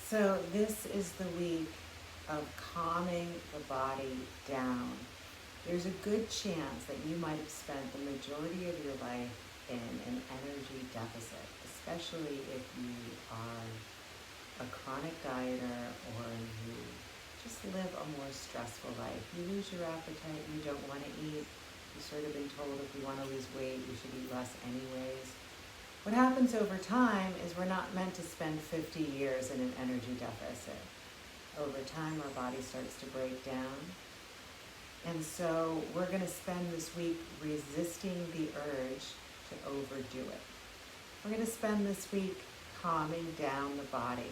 So this is the week of calming the body down. There's a good chance that you might have spent the majority of your life in an energy deficit, especially if you are a chronic dieter or you just live a more stressful life. You lose your appetite, you don't want to eat. You've sort of been told if you want to lose weight, you should eat less anyways. What happens over time is we're not meant to spend 50 years in an energy deficit. Over time, our body starts to break down. And so we're going to spend this week resisting the urge to overdo it. We're going to spend this week calming down the body.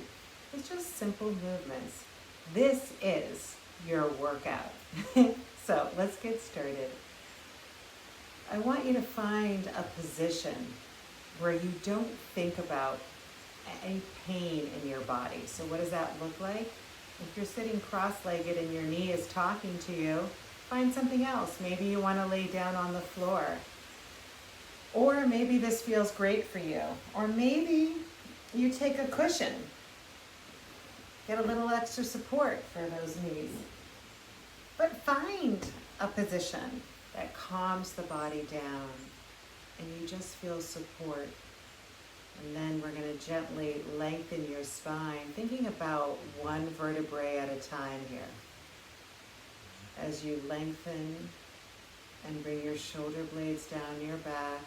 It's just simple movements. This is your workout. So let's get started. I want you to find a position where you don't think about any pain in your body. So what does that look like? If you're sitting cross-legged and your knee is talking to you, find something else. Maybe you want to lay down on the floor. Or maybe this feels great for you. Or maybe you take a cushion. Get a little extra support for those knees. But find a position that calms the body down and you just feel support. And then we're going to gently lengthen your spine, thinking about one vertebrae at a time here. As you lengthen and bring your shoulder blades down your back,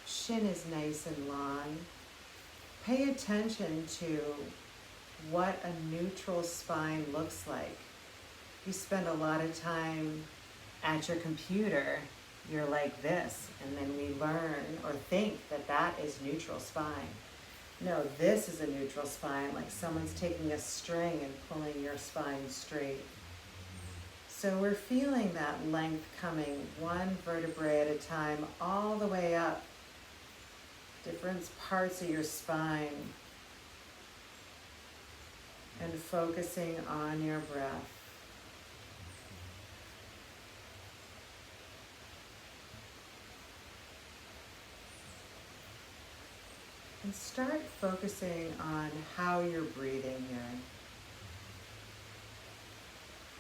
shin is nice and long. Pay attention to what a neutral spine looks like. You spend a lot of time at your computer, you're like this, and then we learn or think that that is neutral spine. No, this is a neutral spine, like someone's taking a string and pulling your spine straight. So we're feeling that length coming one vertebrae at a time, all the way up, different parts of your spine, and focusing on your breath. And start focusing on how you're breathing here.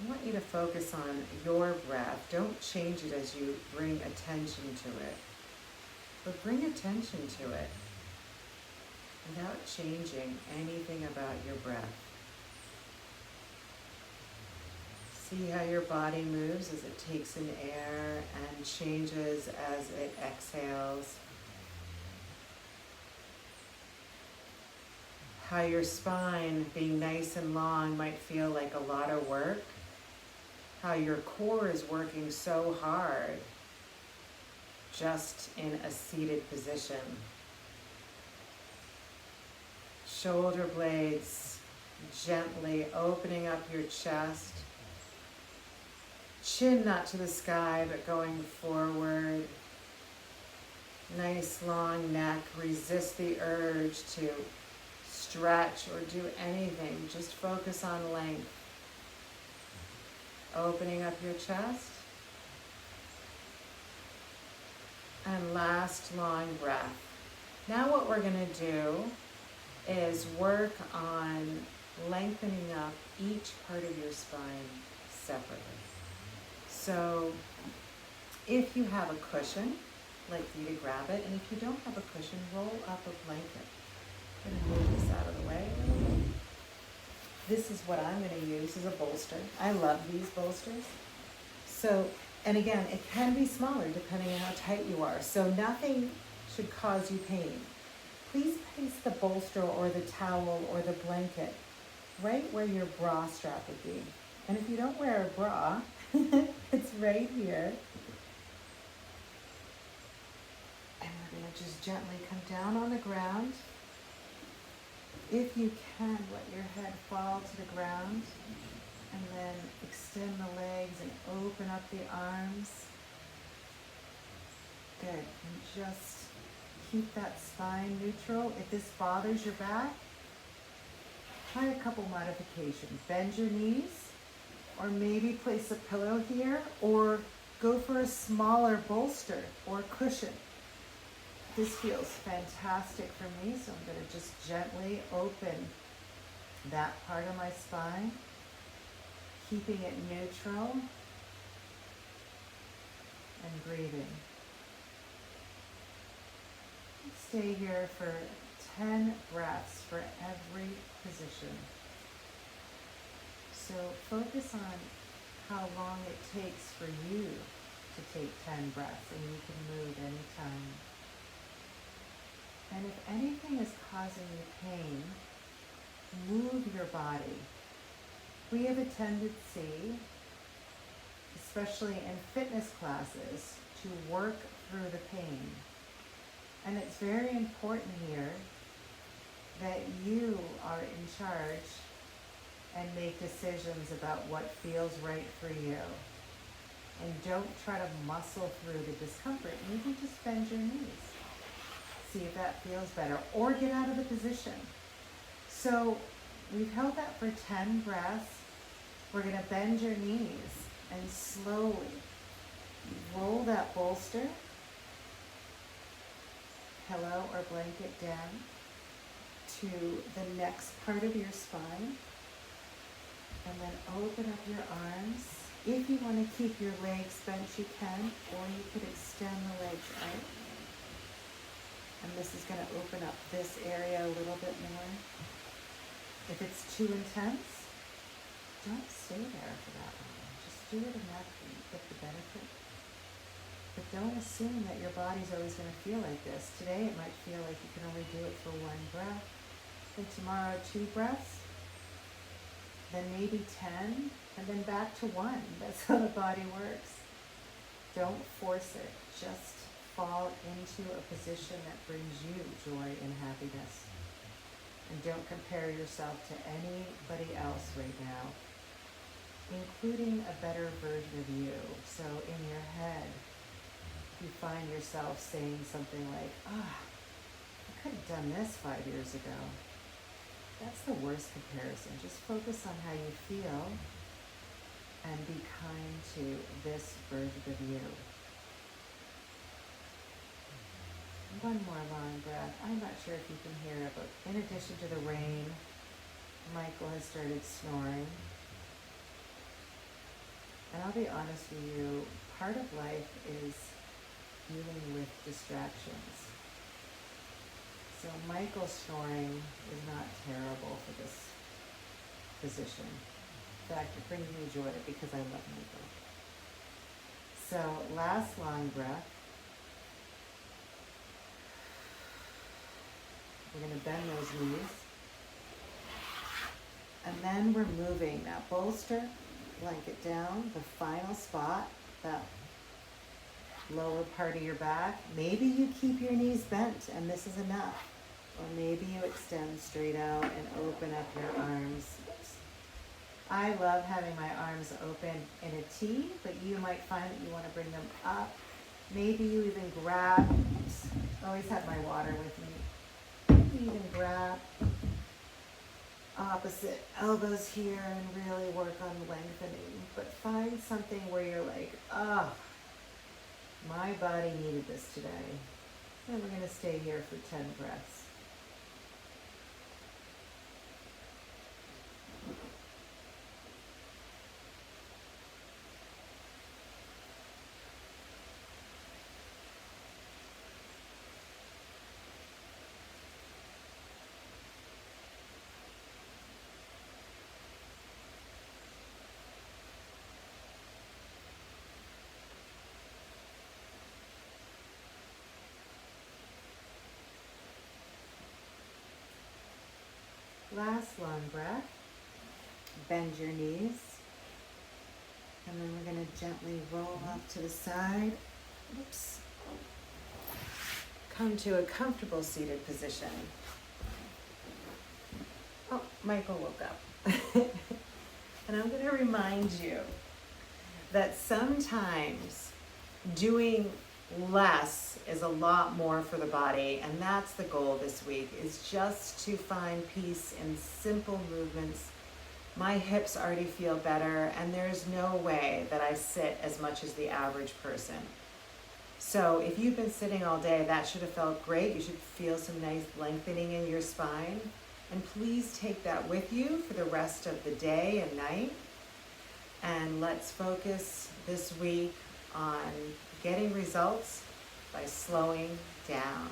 I want you to focus on your breath. Don't change it as you bring attention to it, but bring attention to it without changing anything about your breath. See how your body moves as it takes in air and changes as it exhales. How your spine, being nice and long, might feel like a lot of work. How your core is working so hard just in a seated position. Shoulder blades gently opening up your chest. Chin not to the sky, but going forward. Nice long neck. Resist the urge to stretch or do anything. Just focus on length. Opening up your chest. And last long breath. Now what we're going to do is work on lengthening up each part of your spine separately. So if you have a cushion, I'd like for you to grab it. And if you don't have a cushion, roll up a blanket. I'm going to move this out of the way. This is what I'm going to use as a bolster. I love these bolsters. So, and again, it can be smaller depending on how tight you are. So nothing should cause you pain. Please place the bolster or the towel or the blanket right where your bra strap would be. And if you don't wear a bra, it's right here. And we're going to just gently come down on the ground. If you can, let your head fall to the ground and then extend the legs and open up the arms. Good. And just keep that spine neutral. If this bothers your back, try a couple modifications. Bend your knees, or maybe place a pillow here, or go for a smaller bolster or cushion. This feels fantastic for me, so I'm going to just gently open that part of my spine, keeping it neutral and breathing. Stay here for 10 breaths for every position. So focus on how long it takes for you to take 10 breaths, and you can move anytime. And if anything is causing you pain, move your body. We have a tendency, especially in fitness classes, to work through the pain. And it's very important here that you are in charge and make decisions about what feels right for you. And don't try to muscle through the discomfort. Maybe just bend your knees. See if that feels better. Or get out of the position. So we've held that for 10 breaths. We're going to bend your knees and slowly roll that bolster, pillow or blanket down to the next part of your spine. And then open up your arms. If you want to keep your legs bent, you can, or you could extend the legs out. And this is going to open up this area a little bit more. If it's too intense, don't stay there for that long. Just do it enough that you get the benefit. But don't assume that your body's always going to feel like this. Today it might feel like you can only do it for 1 breath. Then tomorrow 2 breaths. Then maybe 10, and then back to 1. That's how the body works. Don't force it. Just fall into a position that brings you joy and happiness. And don't compare yourself to anybody else right now, including a better version of you. So in your head, you find yourself saying something like, I could have done this 5 years ago. That's the worst comparison. Just focus on how you feel and be kind to this version of you. One more long breath. I'm not sure if you can hear it, but in addition to the rain, Michael has started snoring. And I'll be honest with you, part of life is dealing with distractions. So Michael's snoring is not terrible for this position. In fact, it brings me joy because I love Michael. So last long breath. We're going to bend those knees. And then we're moving that bolster, blanket down, the final spot, that lower part of your back. Maybe you keep your knees bent and this is enough. Or maybe you extend straight out and open up your arms. I love having my arms open in a T, but you might find that you want to bring them up. Maybe you even grab, always have my water with me. You even grab opposite elbows here and really work on lengthening. But find something where you're like, my body needed this today. And we're going to stay here for 10 breaths. Last long breath. Bend your knees. And then we're going to gently roll off to the side. Oops. Come to a comfortable seated position. Oh, Michael woke up. And I'm going to remind you that sometimes doing less is a lot more for the body, and that's the goal this week, is just to find peace in simple movements. My hips already feel better, and there's no way that I sit as much as the average person. So if you've been sitting all day, that should have felt great. You should feel some nice lengthening in your spine. And please take that with you for the rest of the day and night. And let's focus this week on getting results by slowing down.